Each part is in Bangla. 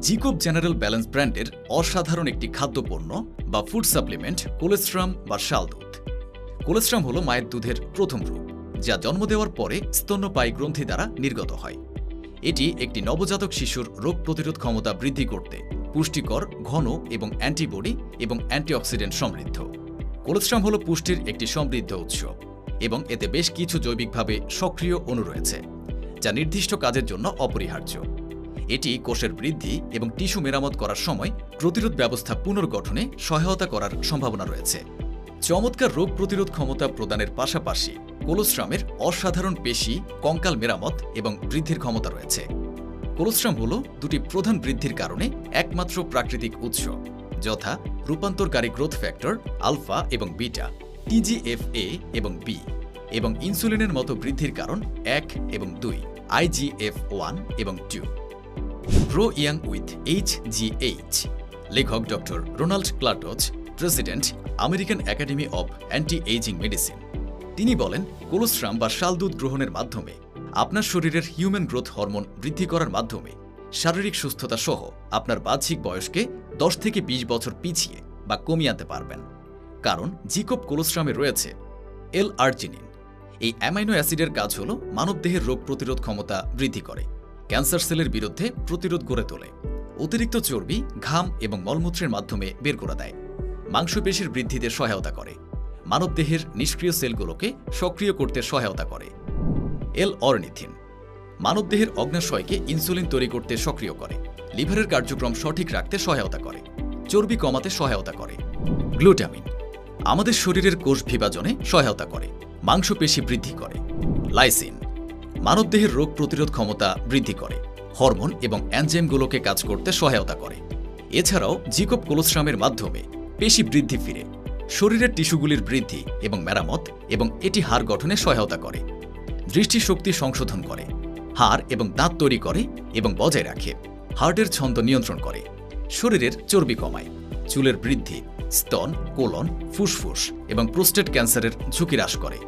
জিকোপ জেনারেল ব্যালেন্স ব্র্যান্ডের অসাধারণ একটি খাদ্যপণ্য বা ফুড সাপ্লিমেন্ট কোলেস্ট্রাম বা শাল দুধ। কোলেস্ট্রাম হল মায়ের দুধের প্রথম রূপ, যা জন্ম দেওয়ার পরে স্তন্যপায়ী গ্রন্থি দ্বারা নির্গত হয়। এটি একটি নবজাতক শিশুর রোগ প্রতিরোধ ক্ষমতা বৃদ্ধি করতে পুষ্টিকর, ঘন এবং অ্যান্টিবডি এবং অ্যান্টিঅক্সিডেন্ট সমৃদ্ধ। কোলেস্ট্রাম হল পুষ্টির একটি সমৃদ্ধ উৎস এবং এতে বেশ কিছু জৈবিকভাবে সক্রিয় অণু রয়েছে, যা নির্দিষ্ট কাজের জন্য অপরিহার্য। এটি কোষের বৃদ্ধি এবং টিস্যু মেরামত করার সময় প্রতিরোধ ব্যবস্থা পুনর্গঠনে সহায়তা করার সম্ভাবনা রয়েছে। চমৎকার রোগ প্রতিরোধ ক্ষমতা প্রদানের পাশাপাশি কোলেস্ট্রামের অসাধারণ পেশি, কঙ্কাল মেরামত এবং বৃদ্ধির ক্ষমতা রয়েছে। কোলেস্ট্রাম হল দুটি প্রধান বৃদ্ধির কারণে একমাত্র প্রাকৃতিক উৎস, যথা রূপান্তরকারী গ্রোথ ফ্যাক্টর আলফা এবং বিটা, TGF-A এবং বি, এবং ইনসুলিনের মতো বৃদ্ধির কারণ 1 এবং 2, IGF-1 এবং 2। Grow young with HGH। লেখক doctor Ronald Klatz, president, American academy of anti aging medicine. তিনি বলেন, কোলেস্ট্রাম বা শাল দুধ গ্রহণের মাধ্যমে আপনার শরীরের হিউম্যান গ্রোথ হরমোন বৃদ্ধি করার মাধ্যমে শারীরিক সুস্থতা সহ আপনার বাহ্যিক বয়সকে 10 থেকে 20 বছর পিছিয়ে বা কমিয়ে আনতে পারবেন। কারণ জিকোপ কোলেস্ট্রামে রয়েছে L-আর্জিনিন। এই অ্যামাইনো অ্যাসিডের কাজ হল মানবদেহের রোগ প্রতিরোধ ক্ষমতা বৃদ্ধি করে, ক্যান্সার সেলের বিরুদ্ধে প্রতিরোধ গড়ে তোলে, অতিরিক্ত চর্বি, ঘাম এবং মলমূত্রের মাধ্যমে বের করে দেয়, মাংসপেশির বৃদ্ধিতে সহায়তা করে, মানবদেহের নিষ্ক্রিয় সেলগুলোকে সক্রিয় করতে সহায়তা করে। L-অরনিথিন মানবদেহের অগ্ন্যাশয়কে ইনসুলিন তৈরি করতে সক্রিয় করে, লিভারের কার্যক্রম সঠিক রাখতে সহায়তা করে, চর্বি কমাতে সহায়তা করে। গ্লুটামিন আমাদের শরীরের কোষ বিভাজনে সহায়তা করে, মাংসপেশি বৃদ্ধি করে। লাইসিন মানবদেহের রোগ প্রতিরোধ ক্ষমতা বৃদ্ধি করে, হরমোন এবং এনজাইমগুলোকে কাজ করতে সহায়তা করে। এছাড়াও জিকোপ কোলেস্ট্রামের মাধ্যমে পেশি বৃদ্ধি ফিরে, শরীরের টিস্যুগুলির বৃদ্ধি এবং মেরামত, এবং এটি হাড় গঠনে সহায়তা করে, দৃষ্টিশক্তি সংশোধন করে, হাড় এবং দাঁত তৈরি করে এবং বজায় রাখে, হার্টের ছন্দ নিয়ন্ত্রণ করে, শরীরের চর্বি কমায়, চুলের বৃদ্ধি, স্তন, কোলন, ফুসফুস এবং প্রোস্টেট ক্যান্সারের ঝুঁকি হ্রাস করে,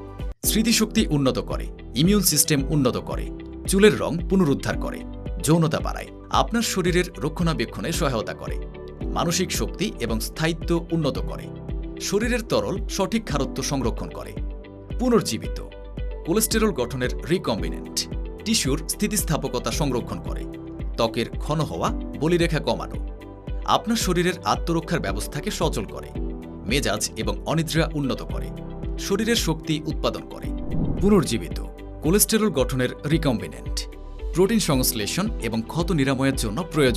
স্মৃতিশক্তি উন্নত করে, ইমিউন সিস্টেম উন্নত করে, চুলের রং পুনরুদ্ধার করে, যৌনতা বাড়ায়, আপনার শরীরের রক্ষণাবেক্ষণে সহায়তা করে, মানসিক শক্তি এবং স্থায়িত্ব উন্নত করে, শরীরের তরল সঠিক খারত্ব সংরক্ষণ করে, পুনর্জীবিত, কোলেস্টেরল গঠনের রিকম্বিনেন্ট, টিস্যুর স্থিতিস্থাপকতা সংরক্ষণ করে, ত্বকের ঘন হওয়া, বলিরেখা কমানো, আপনার শরীরের আত্মরক্ষার ব্যবস্থাকে সচল করে, মেজাজ এবং অনিদ্রা উন্নত করে, শরীরের শক্তি উৎপাদন করে। পুনর্জীবিত, কোলেস্টেরল গঠনের রিকম্বিনেন্ট, প্রোটিন সংশ্লেষণ এবং ক্ষত নিরাময়ের জন্য প্রয়োজন।